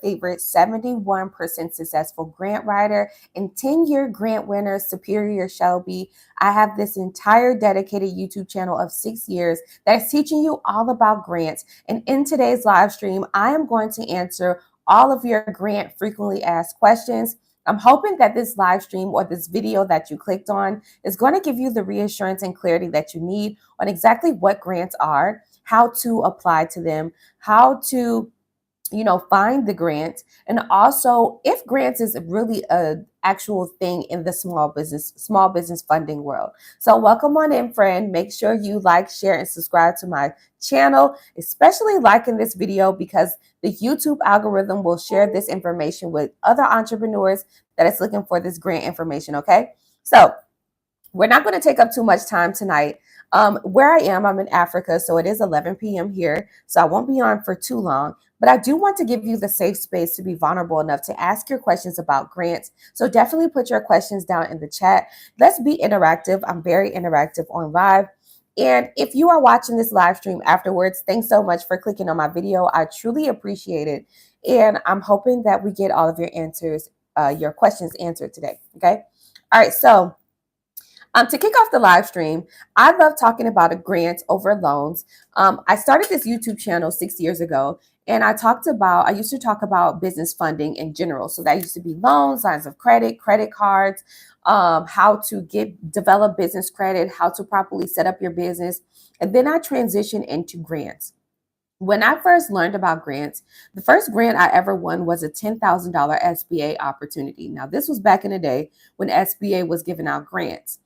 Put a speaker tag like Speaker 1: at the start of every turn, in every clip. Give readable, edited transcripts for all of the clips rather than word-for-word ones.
Speaker 1: favorite 71% successful grant writer and 10-year grant winner, Superior Shelby. I have this entire dedicated YouTube channel of 6 years that's teaching you all about grants. And in today's live stream, I am going to answer all of your grant frequently asked questions. I'm hoping that this live stream or this video that you clicked on is going to give you the reassurance and clarity that you need on exactly what grants are, how to apply to them, how to find the grants, and also if grants is really a actual thing in the small business funding world. So welcome on in, friend. Make sure you like, share, and subscribe to my channel, especially liking this video because the YouTube algorithm will share this information with other entrepreneurs that is looking for this grant information. Okay, so we're not going to take up too much time tonight. Where I am, I'm in Africa, so it is 11 p.m. here, so I won't be on for too long. But I do want to give you the safe space to be vulnerable enough to ask your questions about grants. So definitely put your questions down in the chat. Let's be interactive. I'm very interactive on live. And if you are watching this live stream afterwards, thanks so much for clicking on my video. I truly appreciate it. And I'm hoping that we get all of your questions answered today. Okay. All right. So to kick off the live stream, I love talking about grants over loans. I started this YouTube channel 6 years ago, and I used to talk about business funding in general. So that used to be loans, lines of credit, credit cards, how to develop business credit, how to properly set up your business. And then I transitioned into grants. When I first learned about grants, the first grant I ever won was a $10,000 SBA opportunity. Now, this was back in the day when SBA was giving out grants.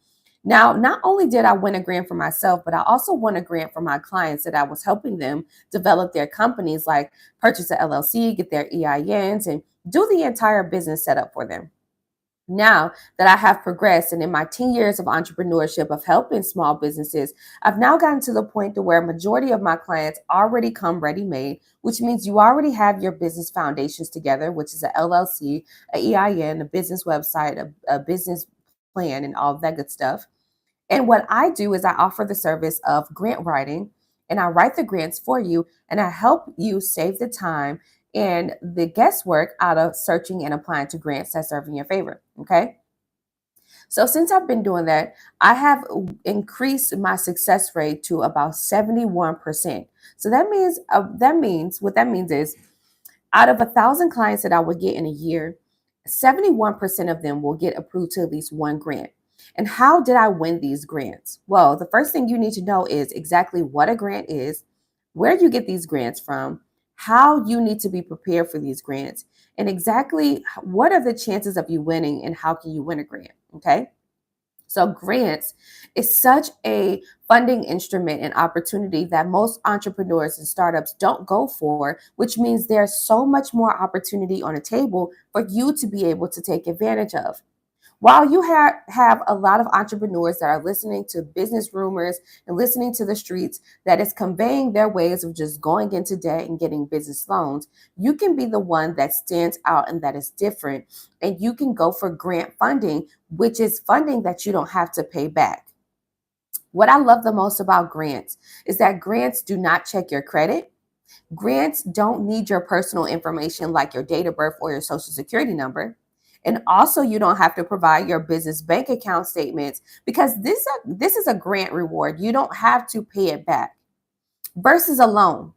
Speaker 1: Now, not only did I win a grant for myself, but I also won a grant for my clients that I was helping them develop their companies, like purchase an LLC, get their EINs, and do the entire business setup for them. Now that I have progressed and in my 10 years of entrepreneurship of helping small businesses, I've now gotten to the point to where a majority of my clients already come ready-made, which means you already have your business foundations together, which is a LLC, a EIN, a business website, a business plan, and all of that good stuff. And what I do is I offer the service of grant writing, and I write the grants for you, and I help you save the time and the guesswork out of searching and applying to grants that serve in your favor. Okay. So since I've been doing that, I have increased my success rate to about 71%. So that means what that means is out of 1,000 clients that I would get in a year, 71% of them will get approved to at least one grant. And how did I win these grants? Well, the first thing you need to know is exactly what a grant is, where you get these grants from, how you need to be prepared for these grants, and exactly what are the chances of you winning and how can you win a grant, okay? So grants is such a funding instrument and opportunity that most entrepreneurs and startups don't go for, which means there's so much more opportunity on the table for you to be able to take advantage of. While you have a lot of entrepreneurs that are listening to business rumors and listening to the streets that is conveying their ways of just going into debt and getting business loans, you can be the one that stands out and that is different. And you can go for grant funding, which is funding that you don't have to pay back. What I love the most about grants is that grants do not check your credit. Grants don't need your personal information like your date of birth or your social security number. And also, you don't have to provide your business bank account statements because this is a grant reward. You don't have to pay it back. Versus a loan.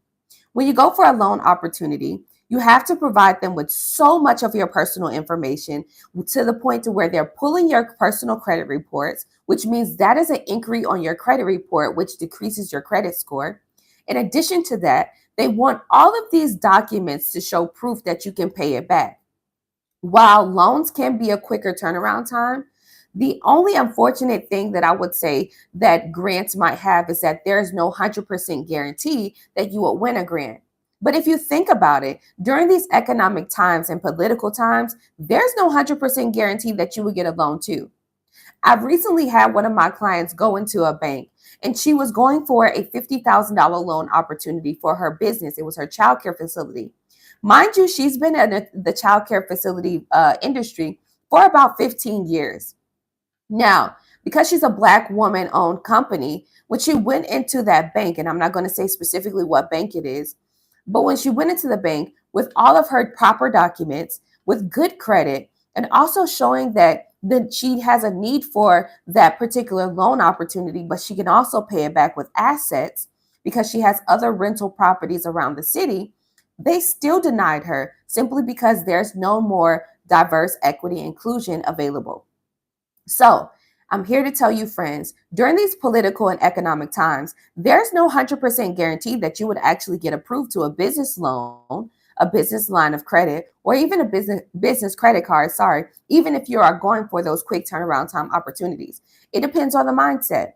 Speaker 1: When you go for a loan opportunity, you have to provide them with so much of your personal information to the point to where they're pulling your personal credit reports, which means that is an inquiry on your credit report, which decreases your credit score. In addition to that, they want all of these documents to show proof that you can pay it back. While loans can be a quicker turnaround time, the only unfortunate thing that I would say that grants might have is that there's no 100% guarantee that you will win a grant. But if you think about it, during these economic times and political times, there's no 100% guarantee that you will get a loan too. I've recently had one of my clients go into a bank and she was going for a $50,000 loan opportunity for her business. It was her childcare facility. Mind you, she's been in the childcare facility industry for about 15 years. Now, because she's a Black woman-owned company, when she went into that bank, and I'm not going to say specifically what bank it is, But when she went into the bank with all of her proper documents, with good credit, and also showing that she has a need for that particular loan opportunity, but she can also pay it back with assets because she has other rental properties around the city, they still denied her simply because there's no more diverse equity inclusion available. So, I'm here to tell you, friends, during these political and economic times, there's no 100% guarantee that you would actually get approved to a business loan, a business line of credit, or even a business credit card, sorry, even if you are going for those quick turnaround time opportunities. It depends on the mindset.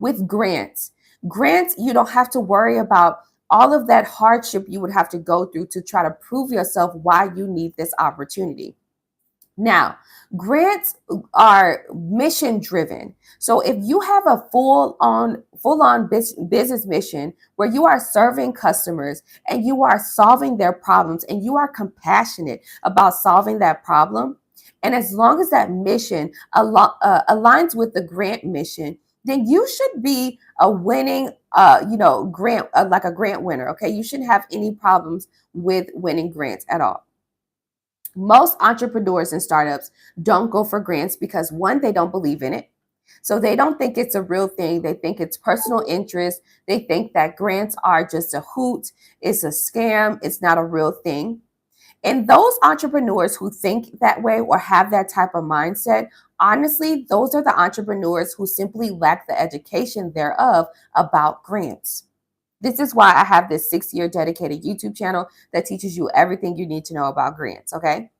Speaker 1: With grants, you don't have to worry about all of that hardship you would have to go through to try to prove yourself why you need this opportunity. Now, grants are mission driven. So if you have a full on business mission where you are serving customers and you are solving their problems and you are compassionate about solving that problem, and as long as that mission aligns with the grant mission, then you should be a winning grant, like a grant winner. Okay, you shouldn't have any problems with winning grants at all. Most entrepreneurs and startups don't go for grants because, one, they don't believe in it. So they don't think it's a real thing. They think it's personal interest. They think that grants are just a hoot, it's a scam, it's not a real thing. And those entrepreneurs who think that way or have that type of mindset, honestly, those are the entrepreneurs who simply lack the education thereof about grants. This is why I have this 6-year dedicated YouTube channel that teaches you everything you need to know about grants, okay?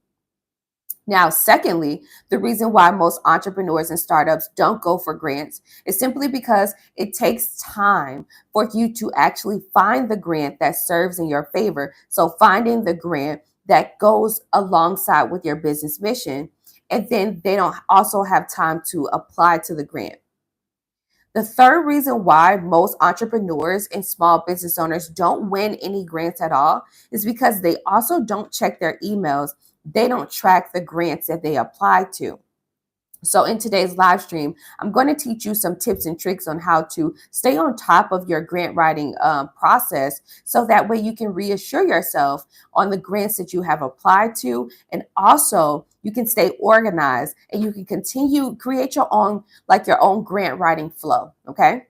Speaker 1: Now, secondly, the reason why most entrepreneurs and startups don't go for grants is simply because it takes time for you to actually find the grant that serves in your favor. So, finding the grant that goes alongside with your business mission, and then they don't also have time to apply to the grant. The third reason why most entrepreneurs and small business owners don't win any grants at all is because they also don't check their emails. They don't track the grants that they apply to. So in today's live stream, I'm going to teach you some tips and tricks on how to stay on top of your grant writing process, so that way you can reassure yourself on the grants that you have applied to, and also you can stay organized and you can continue create your own grant writing flow. Okay.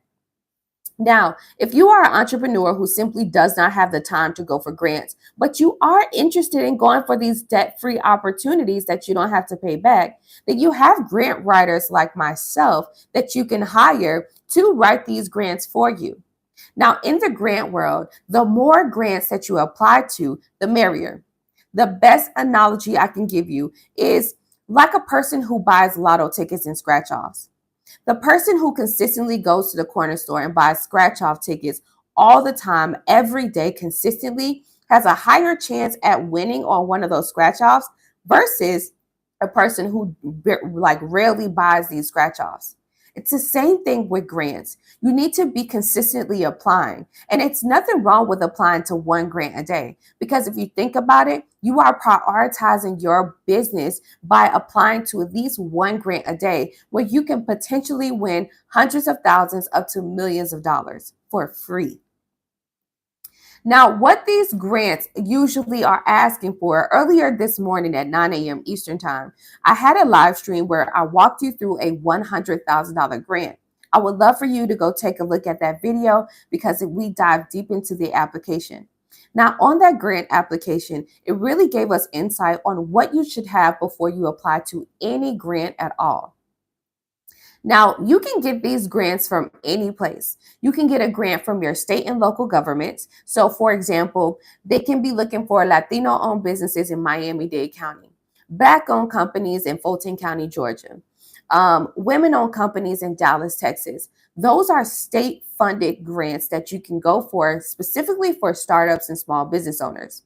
Speaker 1: Now, if you are an entrepreneur who simply does not have the time to go for grants, but you are interested in going for these debt-free opportunities that you don't have to pay back, then you have grant writers like myself that you can hire to write these grants for you. Now, in the grant world, the more grants that you apply to, the merrier. The best analogy I can give you is like a person who buys lotto tickets and scratch offs. The person who consistently goes to the corner store and buys scratch off tickets all the time, every day, consistently, has a higher chance at winning on one of those scratch offs versus a person who rarely buys these scratch offs. It's the same thing with grants. You need to be consistently applying. And it's nothing wrong with applying to one grant a day, because if you think about it, you are prioritizing your business by applying to at least one grant a day, where you can potentially win hundreds of thousands up to millions of dollars for free. Now, what these grants usually are asking for, earlier this morning at 9 a.m. Eastern Time, I had a live stream where I walked you through a $100,000 grant. I would love for you to go take a look at that video because we dive deep into the application. Now, on that grant application, it really gave us insight on what you should have before you apply to any grant at all. Now, you can get these grants from any place. You can get a grant from your state and local governments. So, for example, they can be looking for Latino-owned businesses in Miami-Dade County, Black-owned companies in Fulton County, Georgia, women-owned companies in Dallas, Texas. Those are state-funded grants that you can go for specifically for startups and small business owners.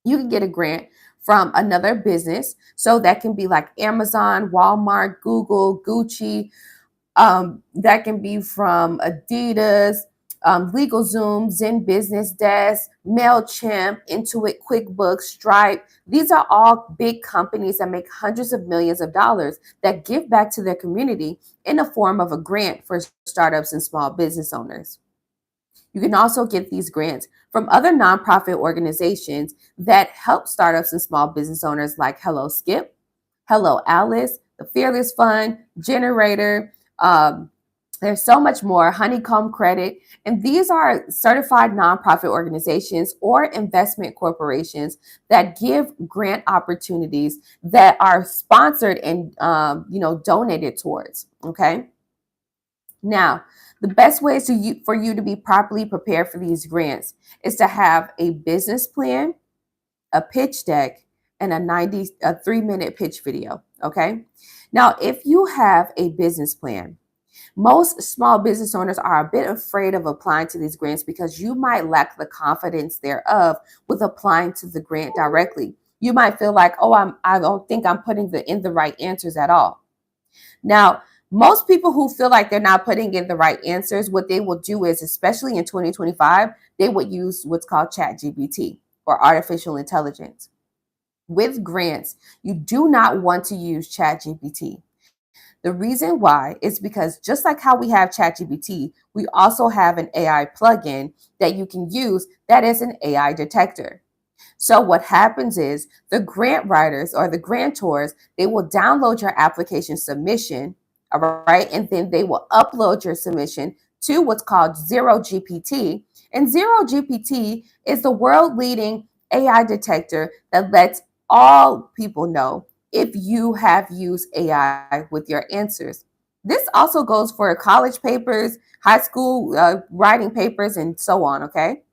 Speaker 1: You can get a grant from another business. So that can be like Amazon, Walmart, Google, Gucci. That can be from Adidas, LegalZoom, Zen Business Desk, MailChimp, Intuit, QuickBooks, Stripe. These are all big companies that make hundreds of millions of dollars that give back to their community in the form of a grant for startups and small business owners. You can also get these grants from other nonprofit organizations that help startups and small business owners like Hello Skip, Hello Alice, the Fearless Fund, Generator. There's so much more, Honeycomb Credit. And these are certified nonprofit organizations or investment corporations that give grant opportunities that are sponsored and donated towards. Okay. Now, the best ways for you to be properly prepared for these grants is to have a business plan, a pitch deck, and a 3-minute pitch video. Okay. Now, if you have a business plan, most small business owners are a bit afraid of applying to these grants because you might lack the confidence thereof with applying to the grant directly. You might feel like, oh, I don't think I'm putting in the right answers at all. Now, most people who feel like they're not putting in the right answers, what they will do is, especially in 2025, they would use what's called ChatGPT or artificial intelligence. With grants, you do not want to use ChatGPT. The reason why is because just like how we have ChatGPT, we also have an AI plugin that you can use that is an AI detector. So what happens is the grant writers or the grantors, they will download your application submission, all right, and then they will upload your submission to what's called Zero GPT. And Zero GPT is the world leading AI detector that lets all people know if you have used AI with your answers. This also goes for college papers, high school writing papers, and so on, okay?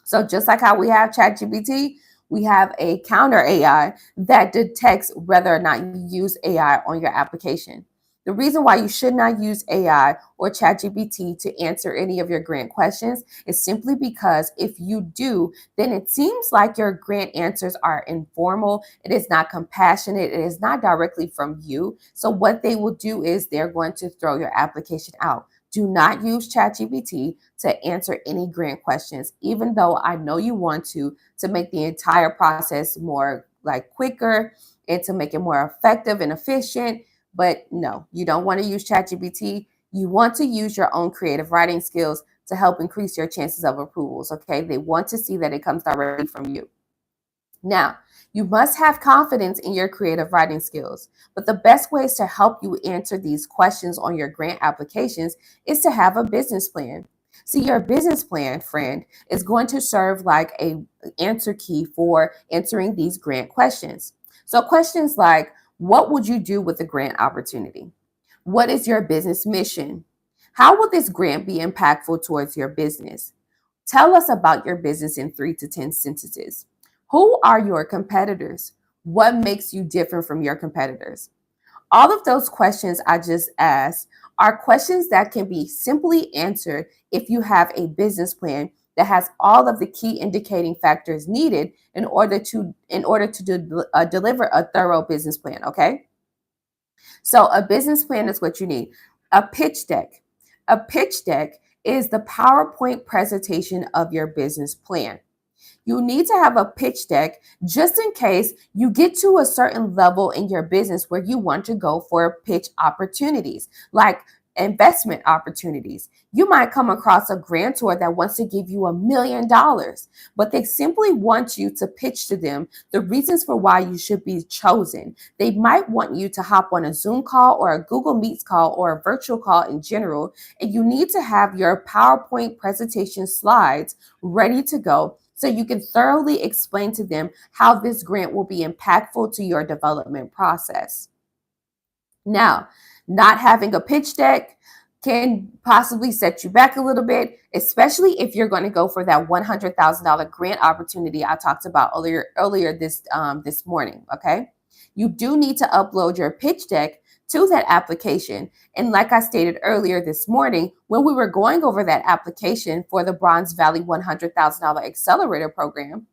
Speaker 1: So just like how we have ChatGPT, we have a counter AI that detects whether or not you use AI on your application. The reason why you should not use AI or ChatGPT to answer any of your grant questions is simply because if you do, then it seems like your grant answers are informal. It is not compassionate. It is not directly from you. So what they will do is they're going to throw your application out. Do not use ChatGPT to answer any grant questions, even though I know you want to make the entire process more like quicker and to make it more effective and efficient. But no, you don't want to use ChatGPT. You want to use your own creative writing skills to help increase your chances of approvals. Okay. They want to see that it comes directly from you. Now, you must have confidence in your creative writing skills, but the best ways to help you answer these questions on your grant applications is to have a business plan. See, your business plan, friend, is going to serve like a answer key for answering these grant questions. So questions like, what would you do with the grant opportunity? What is your business mission? How will this grant be impactful towards your business? Tell us about your business in 3 to 10 sentences. Who are your competitors? What makes you different from your competitors? All of those questions I just asked are questions that can be simply answered if you have a business plan that has all of the key indicating factors needed in order to deliver a thorough business plan, okay? So a business plan is what you need. A pitch deck. A pitch deck is the PowerPoint presentation of your business plan. You need to have a pitch deck just in case you get to a certain level in your business where you want to go for pitch opportunities, like investment opportunities. You might come across a grantor that wants to give you $1 million, but they simply want you to pitch to them the reasons for why you should be chosen. They might want you to hop on a Zoom call or a Google Meets call or a virtual call in general, and you need to have your PowerPoint presentation slides ready to go so you can thoroughly explain to them how this grant will be impactful to your development process. Now, not having a pitch deck can possibly set you back a little bit, especially if you're going to go for that $100,000 grant opportunity I talked about earlier this morning. Okay, you do need to upload your pitch deck to that application. And like I stated earlier this morning, when we were going over that application for the Bronze Valley $100,000 accelerator program,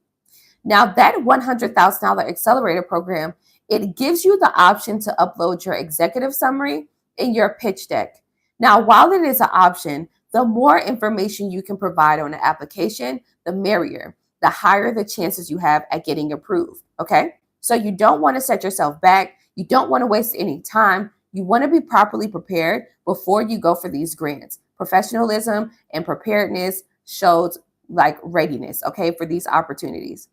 Speaker 1: now that $100,000 accelerator program, it gives you the option to upload your executive summary and your pitch deck. Now, while it is an option, the more information you can provide on the application, the merrier, the higher the chances you have at getting approved. Okay. So you don't want to set yourself back. You don't want to waste any time. You want to be properly prepared before you go for these grants. Professionalism and preparedness shows like readiness, okay, for these opportunities.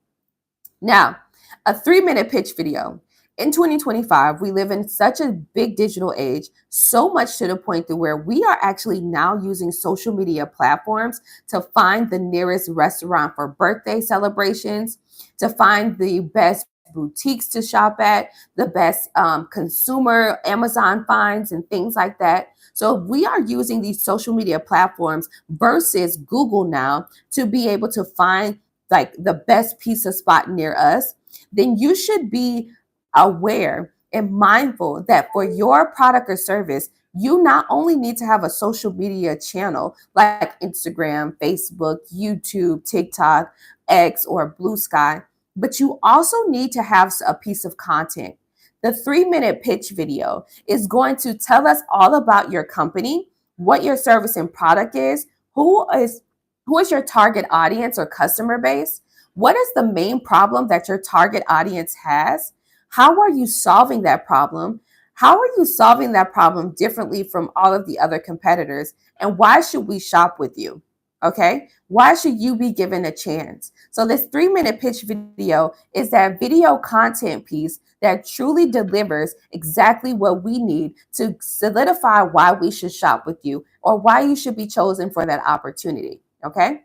Speaker 1: Now, a 3-minute pitch video. In 2025, we live in such a big digital age, so much to the point to where we are actually now using social media platforms to find the nearest restaurant for birthday celebrations, to find the best boutiques to shop at, the best consumer Amazon finds, and things like that. So we are using these social media platforms versus Google now to be able to find like the best pizza spot near us, then you should be aware and mindful that for your product or service, you not only need to have a social media channel like Instagram, Facebook, YouTube, TikTok, X, or Blue Sky, but you also need to have a piece of content. The 3-minute pitch video is going to tell us all about your company, what your service and product is, who is your target audience or customer base? What is the main problem that your target audience has? How are you solving that problem? How are you solving that problem differently from all of the other competitors? And why should we shop with you? Okay. Why should you be given a chance? So, this 3-minute pitch video is that video content piece that truly delivers exactly what we need to solidify why we should shop with you or why you should be chosen for that opportunity. Okay.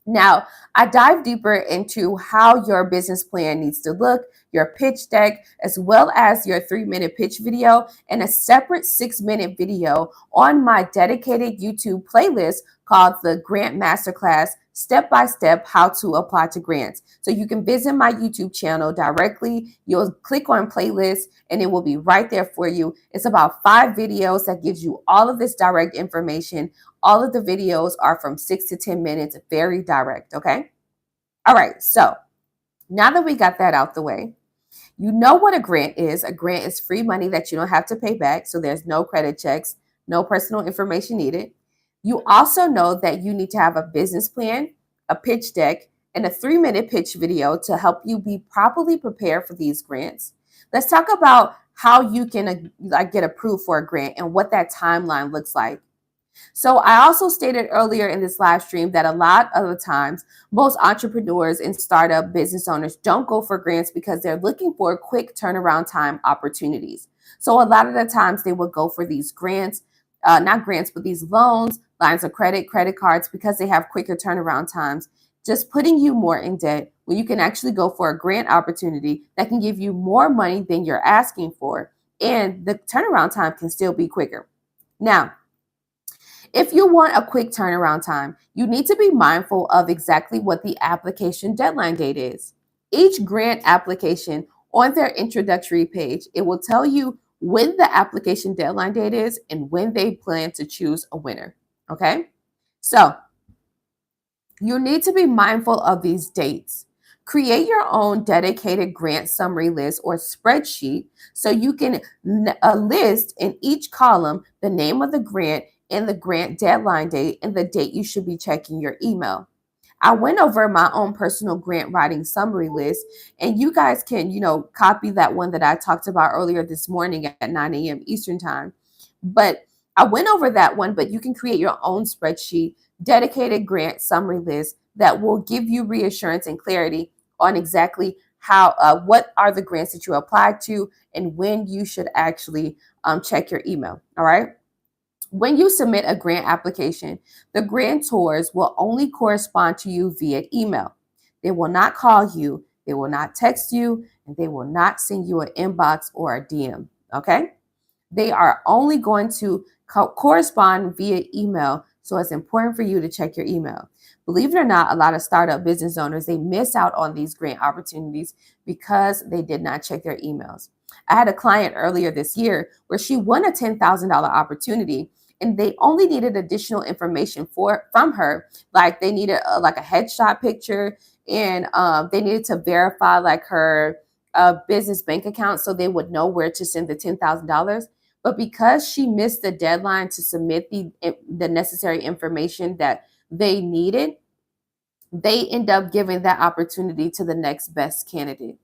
Speaker 1: Now, I dive deeper into how your business plan needs to look, your pitch deck, as well as your 3-minute pitch video, and a separate 6-minute video on my dedicated YouTube playlist called the Grant Masterclass Step by Step How to Apply to Grants. So you can visit my YouTube channel directly. You'll click on playlist and it will be right there for you. It's about 5 videos that gives you all of this direct information. All of the videos are from 6 to 10 minutes, very direct, okay? All right, so now that we got that out the way, you know what a grant is. A grant is free money that you don't have to pay back, so there's no credit checks, no personal information needed. You also know that you need to have a business plan, a pitch deck, and a 3-minute pitch video to help you be properly prepared for these grants. Let's talk about how you can get approved for a grant and what that timeline looks like. So I also stated earlier in this live stream that a lot of the times, most entrepreneurs and startup business owners don't go for grants because they're looking for quick turnaround time opportunities. So a lot of the times they will go for these grants, not grants, but these loans, lines of credit, credit cards, because they have quicker turnaround times, just putting you more in debt when you can actually go for a grant opportunity that can give you more money than you're asking for. And the turnaround time can still be quicker. Now, if you want a quick turnaround time, you need to be mindful of exactly what the application deadline date is. Each grant application on their introductory page, it will tell you when the application deadline date is and when they plan to choose a winner. Okay? So, you need to be mindful of these dates. Create your own dedicated grant summary list or spreadsheet so you can list in each column the name of the grant and the grant deadline date and the date you should be checking your email. I went over my own personal grant writing summary list, and you guys can, copy that one that I talked about earlier this morning at 9 a.m. Eastern time. But I went over that one, but you can create your own spreadsheet, dedicated grant summary list that will give you reassurance and clarity on exactly what are the grants that you applied to and when you should actually check your email. All right. When you submit a grant application, the grantors will only correspond to you via email. They will not call you, they will not text you, and they will not send you an inbox or a DM. Okay? They are only going to correspond via email, so it's important for you to check your email. Believe it or not, a lot of startup business owners, they miss out on these grant opportunities because they did not check their emails. I had a client earlier this year where she won a $10,000 opportunity, and they only needed additional information from her. Like they needed a headshot picture, and they needed to verify like her business bank account so they would know where to send the $10,000. But because she missed the deadline to submit the necessary information that they needed, they end up giving that opportunity to the next best candidate.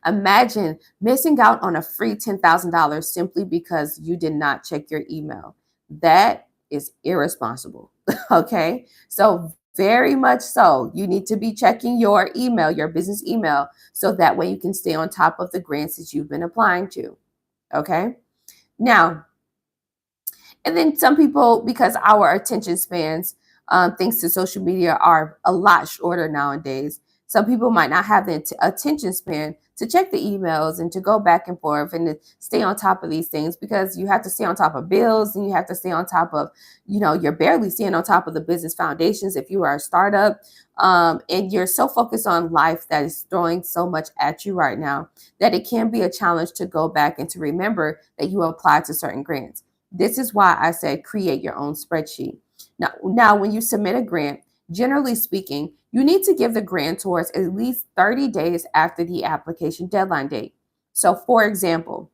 Speaker 1: Imagine missing out on a free $10,000 simply because you did not check your email. That is irresponsible. Okay. So Very much so. You need to be checking your email, your business email, so that way you can stay on top of the grants that you've been applying to. Okay. Now, and then some people, because our attention spans, thanks to social media, are a lot shorter nowadays. Some people might not have the attention span to check the emails and to go back and forth and to stay on top of these things, because you have to stay on top of bills and you have to stay on top of, you're barely staying on top of the business foundations if you are a startup. And you're so focused on life that is throwing so much at you right now that it can be a challenge to go back and to remember that you applied to certain grants. This is why I said create your own spreadsheet. Now, when you submit a grant, generally speaking, you need to give the grantors at least 30 days after the application deadline date. So, for example,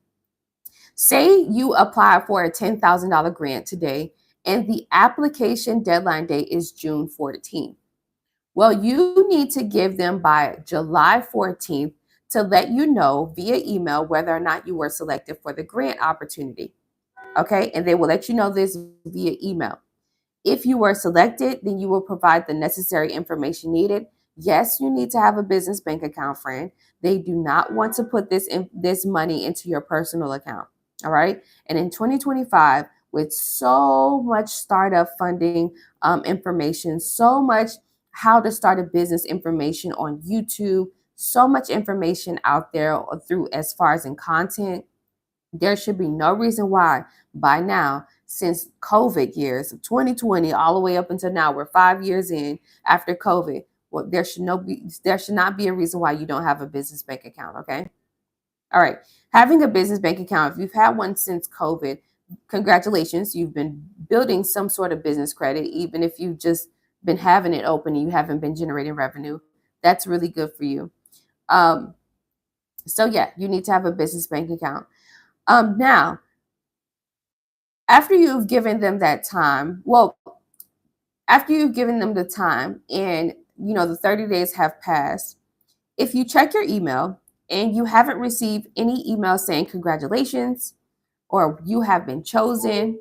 Speaker 1: say you apply for a $10,000 grant today and the application deadline date is June 14th. Well, you need to give them by July 14th to let you know via email whether or not you were selected for the grant opportunity. Okay, and they will let you know this via email. If you were selected, then you will provide the necessary information needed. Yes, you need to have a business bank account, friend. They do not want to put this money into your personal account. All right. And in 2025, with so much startup funding information, so much how to start a business information on YouTube, so much information out there through as far as in content, there should be no reason why by now, since COVID years of 2020 all the way up until now, we're 5 years in after COVID. Well, there should not be a reason why you don't have a business bank account. Okay. All right. Having a business bank account, if you've had one since COVID, congratulations. You've been building some sort of business credit, even if you've just been having it open and you haven't been generating revenue. That's really good for you. So yeah, you need to have a business bank account. Now, after you've given them that time, after you've given them the time and the 30 days have passed, if you check your email and you haven't received any email saying congratulations or you have been chosen,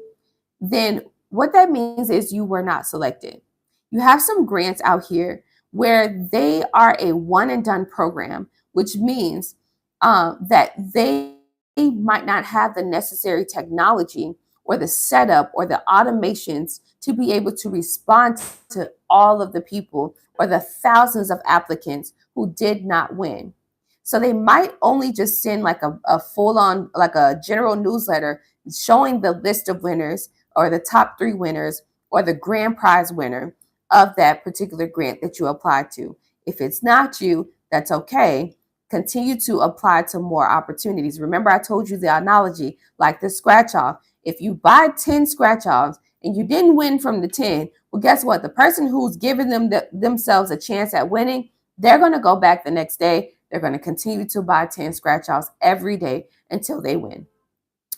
Speaker 1: then what that means is you were not selected. You have some grants out here where they are a one and done program, which means that they might not have the necessary technology or the setup or the automations to be able to respond to all of the people or the thousands of applicants who did not win. So they might only just send like a full on, like a general newsletter showing the list of winners or the top 3 winners or the grand prize winner of that particular grant that you applied to. If it's not you, that's okay. Continue to apply to more opportunities. Remember, I told you the analogy, like the scratch off. If you buy 10 scratch offs and you didn't win from the 10, well, guess what? The person who's giving themselves a chance at winning, they're going to go back the next day. They're going to continue to buy 10 scratch offs every day until they win.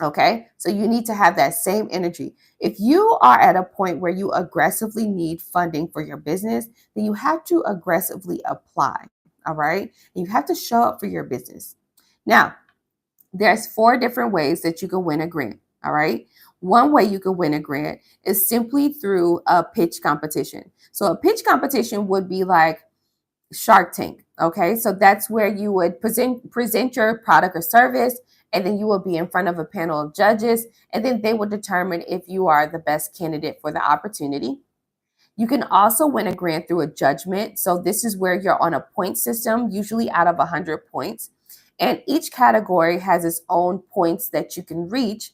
Speaker 1: Okay, so you need to have that same energy. If you are at a point where you aggressively need funding for your business, then you have to aggressively apply. All right, and you have to show up for your business. Now, there's 4 different ways that you can win a grant. All right, one way you can win a grant is simply through a pitch competition. So a pitch competition would be like Shark Tank. Okay, so that's where you would present your product or service, and then you will be in front of a panel of judges, and then they will determine if you are the best candidate for the opportunity. You can also win a grant through a judgment. So this is where you're on a point system, usually out of 100 points. And each category has its own points that you can reach.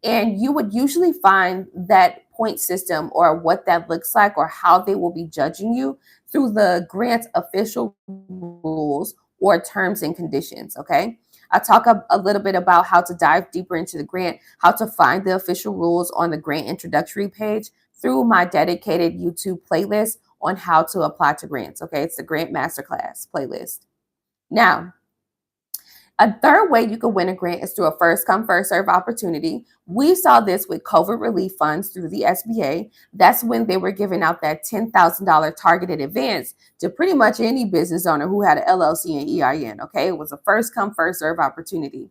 Speaker 1: And you would usually find that point system or what that looks like or how they will be judging you through the grant's official rules or terms and conditions. Okay. I talk a little bit about how to dive deeper into the grant, how to find the official rules on the grant introductory page through my dedicated YouTube playlist on how to apply to grants. Okay, it's the Grant Masterclass playlist. Now, a third way you can win a grant is through a first come, first serve opportunity. We saw this with COVID relief funds through the SBA. That's when they were giving out that $10,000 targeted advance to pretty much any business owner who had an LLC and EIN. Okay, it was a first come, first serve opportunity.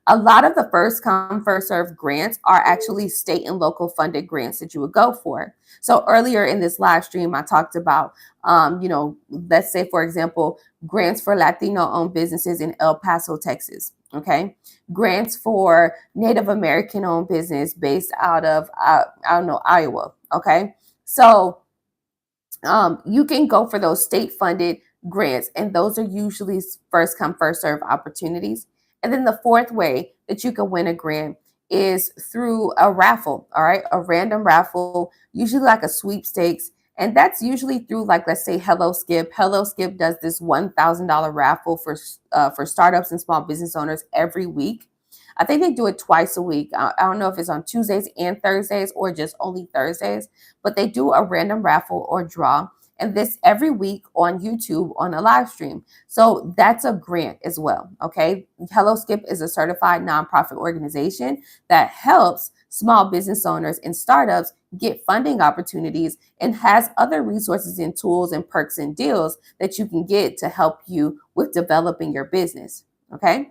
Speaker 1: A lot of the first come, first serve grants are actually state and local funded grants that you would go for. So earlier in this live stream, I talked about, let's say, for example, grants for Latino owned businesses in El Paso, Texas. Okay. Grants for Native American owned business based out of, I don't know, Iowa. Okay. So you can go for those state funded grants, and those are usually first come, first serve opportunities. And then the fourth way that you can win a grant is through a raffle, all right, a random raffle, usually like a sweepstakes. And that's usually through, like, let's say Hello Skip. Hello Skip does this $1,000 raffle for startups and small business owners every week. I think they do it twice a week. I don't know if it's on Tuesdays and Thursdays or just only Thursdays, but they do a random raffle or draw. And this every week on YouTube on a live stream. So that's a grant as well. Okay. Hello Skip is a certified nonprofit organization that helps small business owners and startups get funding opportunities and has other resources and tools and perks and deals that you can get to help you with developing your business. Okay.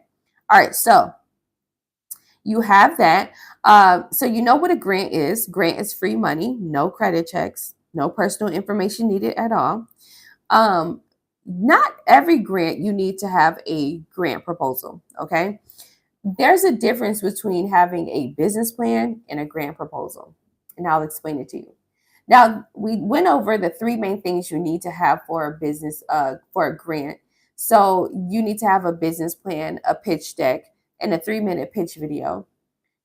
Speaker 1: All right. So you have that. So you know what a grant is. Grant is free money, no credit checks, no personal information needed at all. Not every grant you need to have a grant proposal. Okay. There's a difference between having a business plan and a grant proposal, and I'll explain it to you. Now, we went over the three main things you need to have for a business, for a grant. So you need to have a business plan, a pitch deck, and a 3-minute pitch video.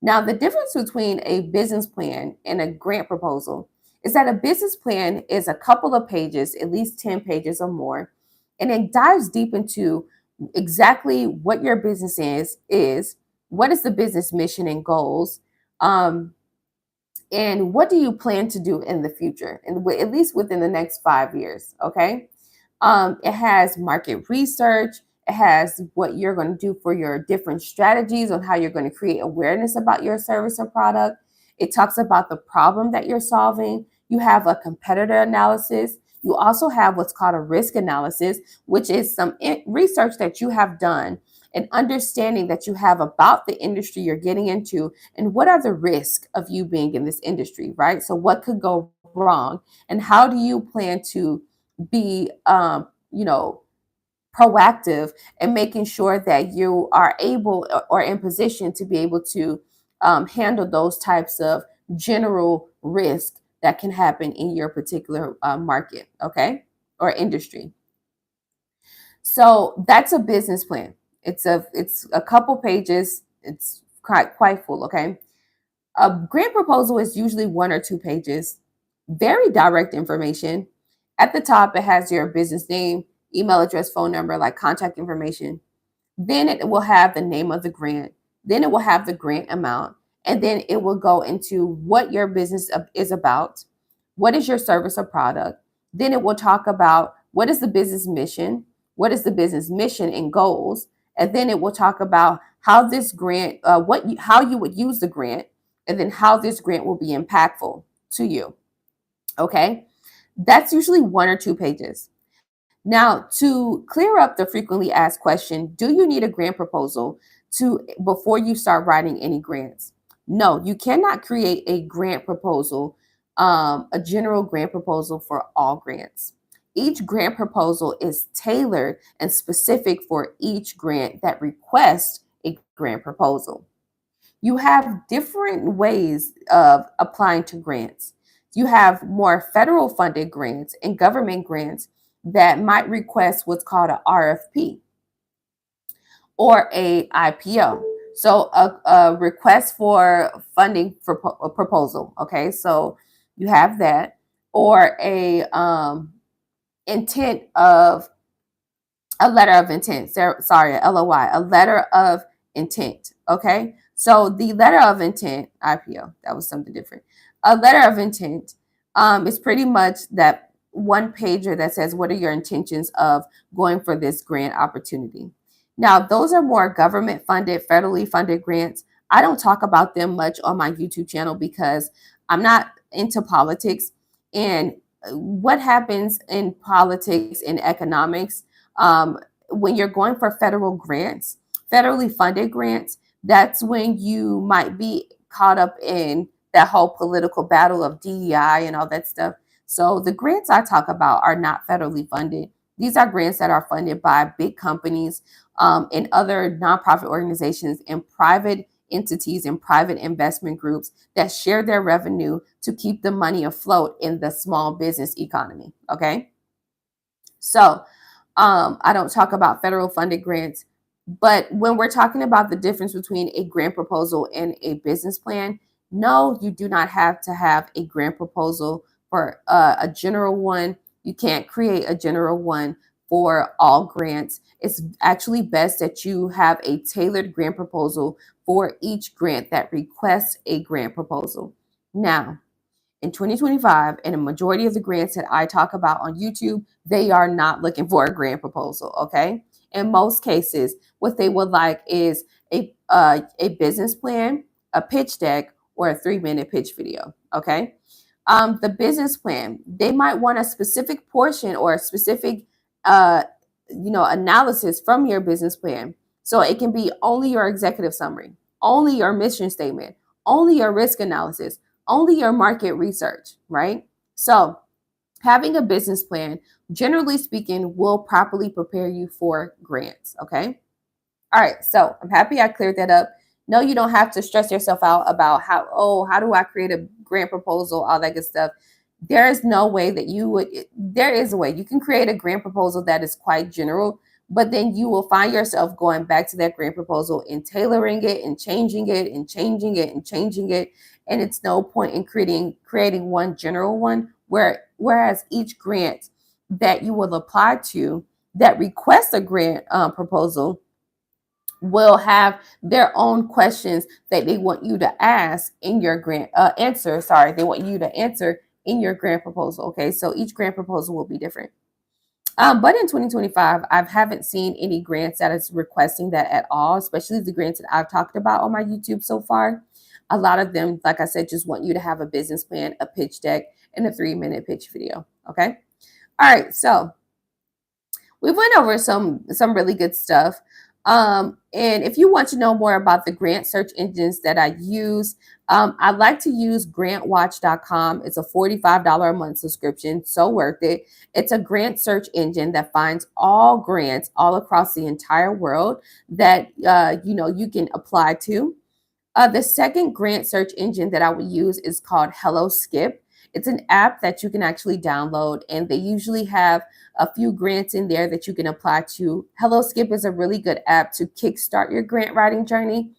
Speaker 1: Now, the difference between a business plan and a grant proposal is that a business plan is a couple of pages, at least 10 pages or more, and it dives deep into exactly what your business is what is the business mission and goals, and what do you plan to do in the future, and at least within the next 5 years. Okay. It has market research. It has what you're going to do for your different strategies on how you're going to create awareness about your service or product. It talks about the problem that you're solving. You have a competitor analysis. You also have what's called a risk analysis, which is some research that you have done and understanding that you have about the industry you're getting into and what are the risks of you being in this industry, right? So what could go wrong and how do you plan to be, proactive and making sure that you are able or in position to be able to handle those types of general risk that can happen in your particular market, okay, or industry. So that's a business plan. It's a couple pages. It's quite full, okay. A grant proposal is usually 1 or 2 pages, very direct information. At the top, it has your business name, email address, phone number, like contact information. Then it will have the name of the grant. Then it will have the grant amount. And then it will go into what your business is about. What is your service or product? Then it will talk about what is the business mission? What is the business mission and goals? And then it will talk about how this grant, how you would use the grant, and then how this grant will be impactful to you. Okay. That's usually 1 or 2 pages. Now, to clear up the frequently asked question, do you need a grant proposal before you start writing any grants? No, you cannot create a grant proposal, a general grant proposal for all grants. Each grant proposal is tailored and specific for each grant that requests a grant proposal. You have different ways of applying to grants. You have more federal funded grants and government grants that might request what's called an RFP or a IPO. So a request for funding for a proposal. Okay, so you have that, or a intent of a letter of intent. Sorry, LOI, a letter of intent. Okay, so the letter of intent, IPO, that was something different. A letter of intent is pretty much that one pager that says, what are your intentions of going for this grant opportunity? Now, those are more government funded, federally funded grants. I don't talk about them much on my YouTube channel because I'm not into politics. And what happens in politics and economics, when you're going for federal grants, federally funded grants, that's when you might be caught up in that whole political battle of DEI and all that stuff. So the grants I talk about are not federally funded. These are grants that are funded by big companies and other nonprofit organizations and private entities and private investment groups that share their revenue to keep the money afloat in the small business economy. Okay. So I don't talk about federal funded grants, but when we're talking about the difference between a grant proposal and a business plan, no, you do not have to have a grant proposal for a general one. You can't create a general one for all grants. It's actually best that you have a tailored grant proposal for each grant that requests a grant proposal. Now, in 2025, and a majority of the grants that I talk about on YouTube, they are not looking for a grant proposal. Okay. In most cases, what they would like is a business plan, a pitch deck, or a 3-minute pitch video. Okay. The business plan, they might want a specific portion or a specific, uh, analysis from your business plan. So it can be only your executive summary, only your mission statement, only your risk analysis, only your market research, right? So having a business plan, generally speaking, will properly prepare you for grants, okay? All right, so I'm happy I cleared that up. No, you don't have to stress yourself out about how do I create a grant proposal, all that good stuff. There is no way that you would, there is a way you can create a grant proposal that is quite general, but then you will find yourself going back to that grant proposal and tailoring it and changing it and changing it and changing it. And it's no point in creating one general one whereas each grant that you will apply to that requests a grant proposal will have their own questions that they want you to ask in your grant answer. Sorry, they want you to answer in your grant proposal. Okay, so each grant proposal will be different. But in 2025, I haven't seen any grants that is requesting that at all, especially the grants that I've talked about on my YouTube so far. A lot of them, like I said, just want you to have a business plan, a pitch deck, and a 3-minute pitch video. Okay. All right. So we went over some really good stuff. And if you want to know more about the grant search engines that I use, I like to use grantwatch.com. It's a $45 a month subscription, so worth it. It's a grant search engine that finds all grants all across the entire world that you can apply to. The second grant search engine that I would use is called Hello Skip. It's an app that you can actually download, and they usually have a few grants in there that you can apply to. Hello Skip is a really good app to kickstart your grant writing journey.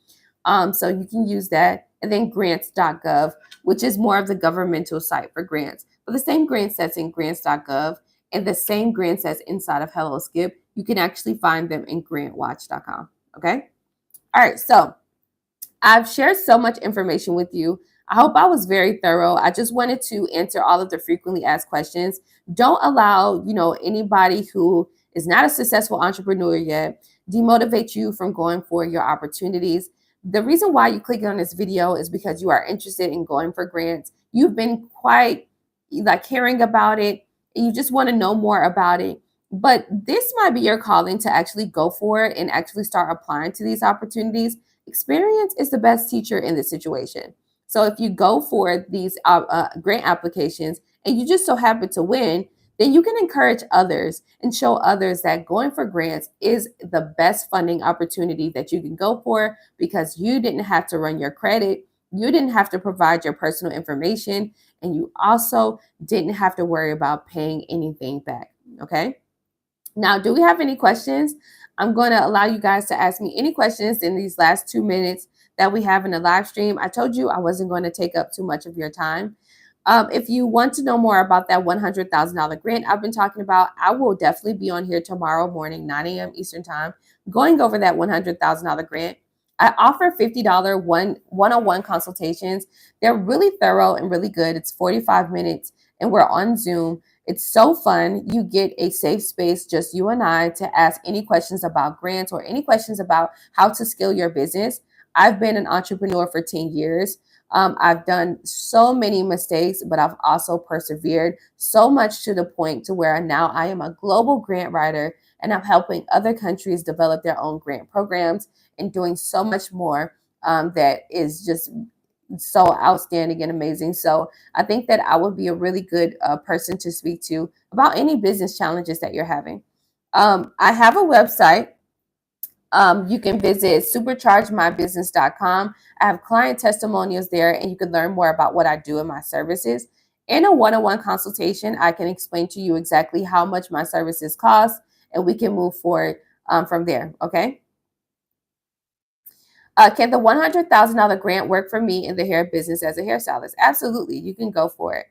Speaker 1: So you can use that. And then grants.gov, which is more of the governmental site for grants. But the same grants that's in grants.gov and the same grants that's inside of Hello Skip, you can actually find them in grantwatch.com. Okay. All right. So I've shared so much information with you. I hope I was very thorough. I just wanted to answer all of the frequently asked questions. Don't allow, anybody who is not a successful entrepreneur yet demotivate you from going for your opportunities. The reason why you click on this video is because you are interested in going for grants. You've been quite hearing about it, and you just want to know more about it. But this might be your calling to actually go for it and actually start applying to these opportunities. Experience is the best teacher in this situation. So if you go for these grant applications and you just so happen to win, then you can encourage others and show others that going for grants is the best funding opportunity that you can go for, because you didn't have to run your credit, you didn't have to provide your personal information, and you also didn't have to worry about paying anything back. Okay. Now, do we have any questions? I'm going to allow you guys to ask me any questions in these last 2 minutes that we have in the live stream. I told you I wasn't going to take up too much of your time. If you want to know more about that $100,000 grant I've been talking about, I will definitely be on here tomorrow morning, 9 a.m. Eastern time, going over that $100,000 grant. I offer $50 one-on-one consultations. They're really thorough and really good. It's 45 minutes and we're on Zoom. It's so fun. You get a safe space, just you and I, to ask any questions about grants or any questions about how to scale your business. I've been an entrepreneur for 10 years. I've done so many mistakes, but I've also persevered so much to the point to where now I am a global grant writer and I'm helping other countries develop their own grant programs and doing so much more that is just so outstanding and amazing. So I think that I would be a really good person to speak to about any business challenges that you're having. I have a website. You can visit superchargemybusiness.com. I have client testimonials there, and you can learn more about what I do in my services. In a one-on-one consultation, I can explain to you exactly how much my services cost, and we can move forward from there. Okay. Can the $100,000 grant work for me in the hair business as a hairstylist? Absolutely. You can go for it.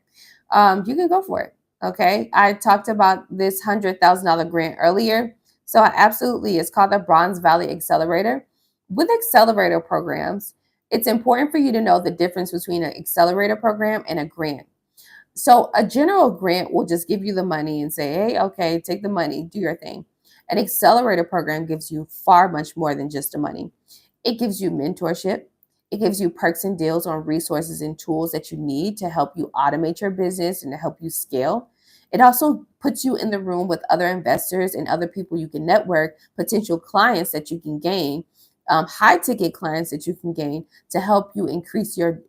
Speaker 1: You can go for it. Okay. I talked about this $100,000 grant earlier. So absolutely, it's called the Bronze Valley Accelerator. With accelerator programs, it's important for you to know the difference between an accelerator program and a grant. So a general grant will just give you the money and say, hey, okay, take the money, do your thing. An accelerator program gives you far much more than just the money. It gives you mentorship. It gives you perks and deals on resources and tools that you need to help you automate your business and to help you scale. It also puts you in the room with other investors and other people you can network, potential clients that you can gain, high ticket clients that you can gain to help you increase your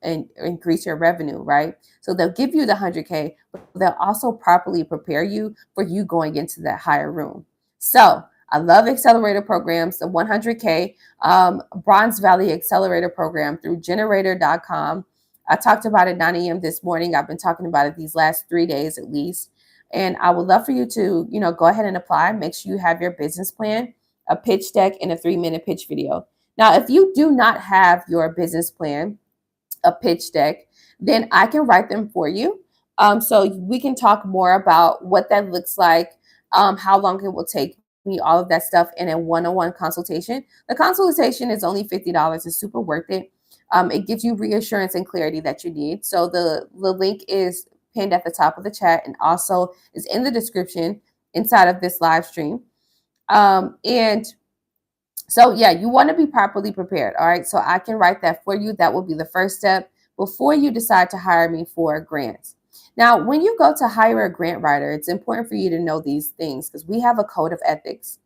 Speaker 1: revenue, right? So they'll give you the 100K, but they'll also properly prepare you for you going into that higher room. So I love accelerator programs, the 100K Bronze Valley Accelerator Program through generator.com. I talked about it 9 a.m. this morning. I've been talking about it these last 3 days at least. And I would love for you to, go ahead and apply. Make sure you have your business plan, a pitch deck, and a 3-minute pitch video. Now, if you do not have your business plan, a pitch deck, then I can write them for you. So we can talk more about what that looks like, how long it will take me, all of that stuff in a one-on-one consultation. The consultation is only $50. It's super worth it. It gives you reassurance and clarity that you need. So the link is pinned at the top of the chat and also is in the description inside of this live stream. And so yeah, you want to be properly prepared. All right. So I can write that for you. That will be the first step before you decide to hire me for grants. Now, when you go to hire a grant writer, it's important for you to know these things because we have a code of ethics.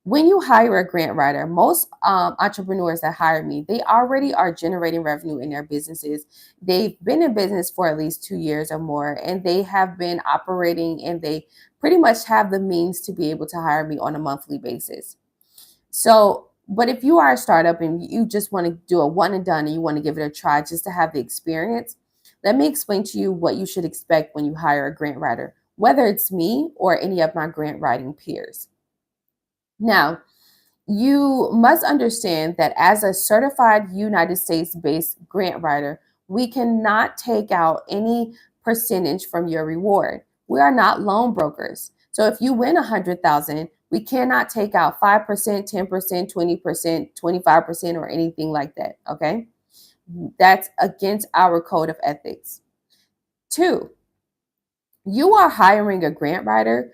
Speaker 1: When you hire a grant writer, most entrepreneurs that hire me, they already are generating revenue in their businesses. They've been in business for at least 2 years or more, and they have been operating and they pretty much have the means to be able to hire me on a monthly basis. So, but if you are a startup and you just want to do a one and done and you want to give it a try just to have the experience, let me explain to you what you should expect when you hire a grant writer, whether it's me or any of my grant writing peers. Now, you must understand that as a certified United States-based grant writer, we cannot take out any percentage from your reward. We are not loan brokers. So if you win 100,000, we cannot take out 5%, 10%, 20%, 25%, or anything like that. Okay. That's against our code of ethics. 2, you are hiring a grant writer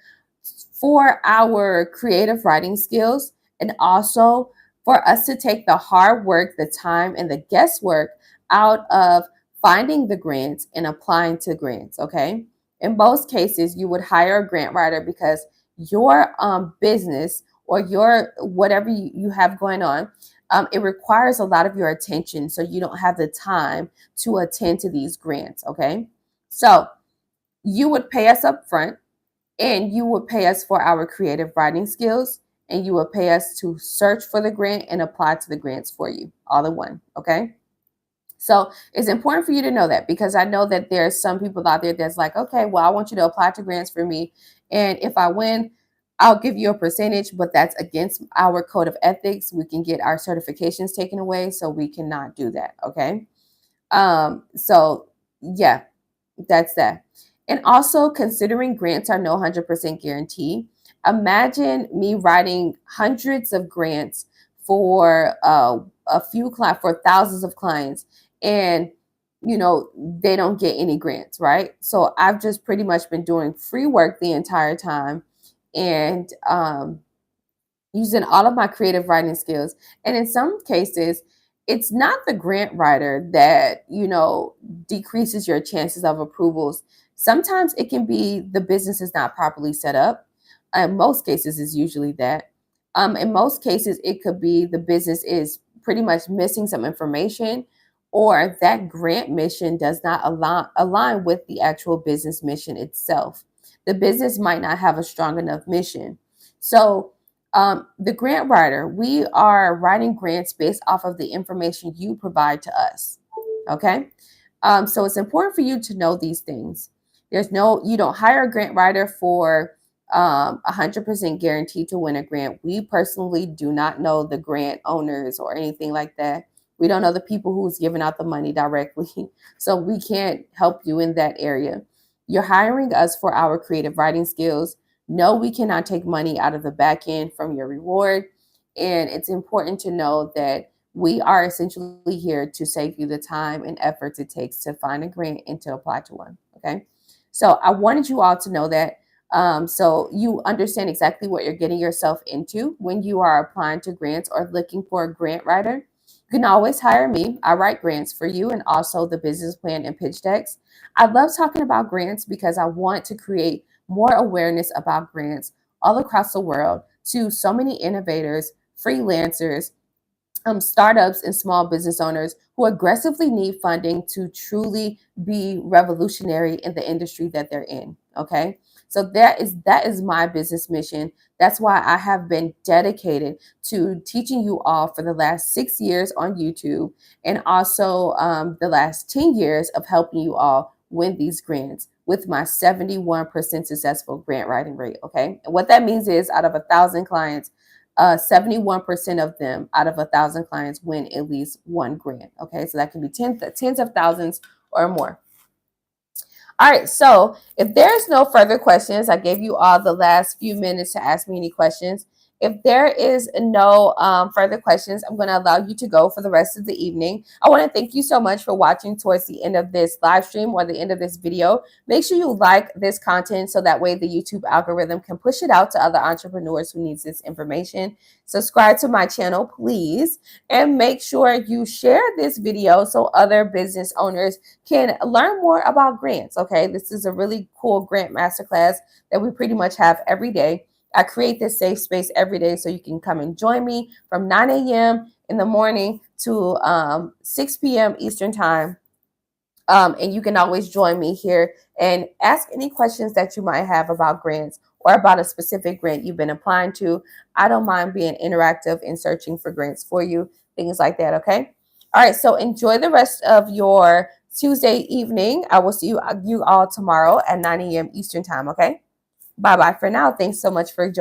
Speaker 1: for our creative writing skills and also for us to take the hard work, the time, and the guesswork out of finding the grants and applying to grants. Okay. In most cases, you would hire a grant writer because your business or your whatever you have going on, it requires a lot of your attention. So you don't have the time to attend to these grants. Okay. So you would pay us up front and you would pay us for our creative writing skills and you would pay us to search for the grant and apply to the grants for you all in one. Okay. So it's important for you to know that because I know that there's some people out there that's like, okay, well, I want you to apply to grants for me. And if I win, I'll give you a percentage, but that's against our code of ethics. We can get our certifications taken away. So we cannot do that. Okay. So yeah, that's that. And also considering grants are no 100% guarantee. Imagine me writing hundreds of grants for a few clients, for thousands of clients, and they don't get any grants, right? So I've just pretty much been doing free work the entire time and using all of my creative writing skills. And in some cases, it's not the grant writer that, decreases your chances of approvals. Sometimes it can be the business is not properly set up. In most cases, is usually that. In most cases, it could be the business is pretty much missing some information, or that grant mission does not align with the actual business mission itself. The business might not have a strong enough mission. So, the grant writer, we are writing grants based off of the information you provide to us. Okay. So it's important for you to know these things. You don't hire a grant writer for 100% guaranteed to win a grant. We personally do not know the grant owners or anything like that. We don't know the people who's giving out the money directly. So we can't help you in that area. You're hiring us for our creative writing skills. No, we cannot take money out of the back end from your reward. And it's important to know that we are essentially here to save you the time and efforts it takes to find a grant and to apply to one. Okay. So I wanted you all to know that, so you understand exactly what you're getting yourself into when you are applying to grants or looking for a grant writer. You can always hire me. I write grants for you and also the business plan and pitch decks. I love talking about grants because I want to create more awareness about grants all across the world to so many innovators, freelancers, startups and small business owners who aggressively need funding to truly be revolutionary in the industry that they're in. Okay. So that is my business mission. That's why I have been dedicated to teaching you all for the last 6 years on YouTube, and also the last 10 years of helping you all win these grants with my 71% successful grant writing rate. Okay. And what that means is out of 1,000 clients, 71% of them out of 1,000 clients win at least one grant. Okay, so that can be tens of thousands or more. All right, so if there's no further questions, I gave you all the last few minutes to ask me any questions. If there is no further questions, I'm going to allow you to go for the rest of the evening. I want to thank you so much for watching towards the end of this live stream or the end of this video. Make sure you like this content so that way the YouTube algorithm can push it out to other entrepreneurs who needs this information. Subscribe to my channel, please, and make sure you share this video so other business owners can learn more about grants. Okay, this is a really cool grant masterclass that we pretty much have every day. I create this safe space every day so you can come and join me from 9 a.m. in the morning to 6 p.m. Eastern time. And you can always join me here and ask any questions that you might have about grants or about a specific grant you've been applying to. I don't mind being interactive and searching for grants for you, things like that, okay? All right, so enjoy the rest of your Tuesday evening. I will see you all tomorrow at 9 a.m. Eastern time, okay? Bye-bye for now. Thanks so much for joining.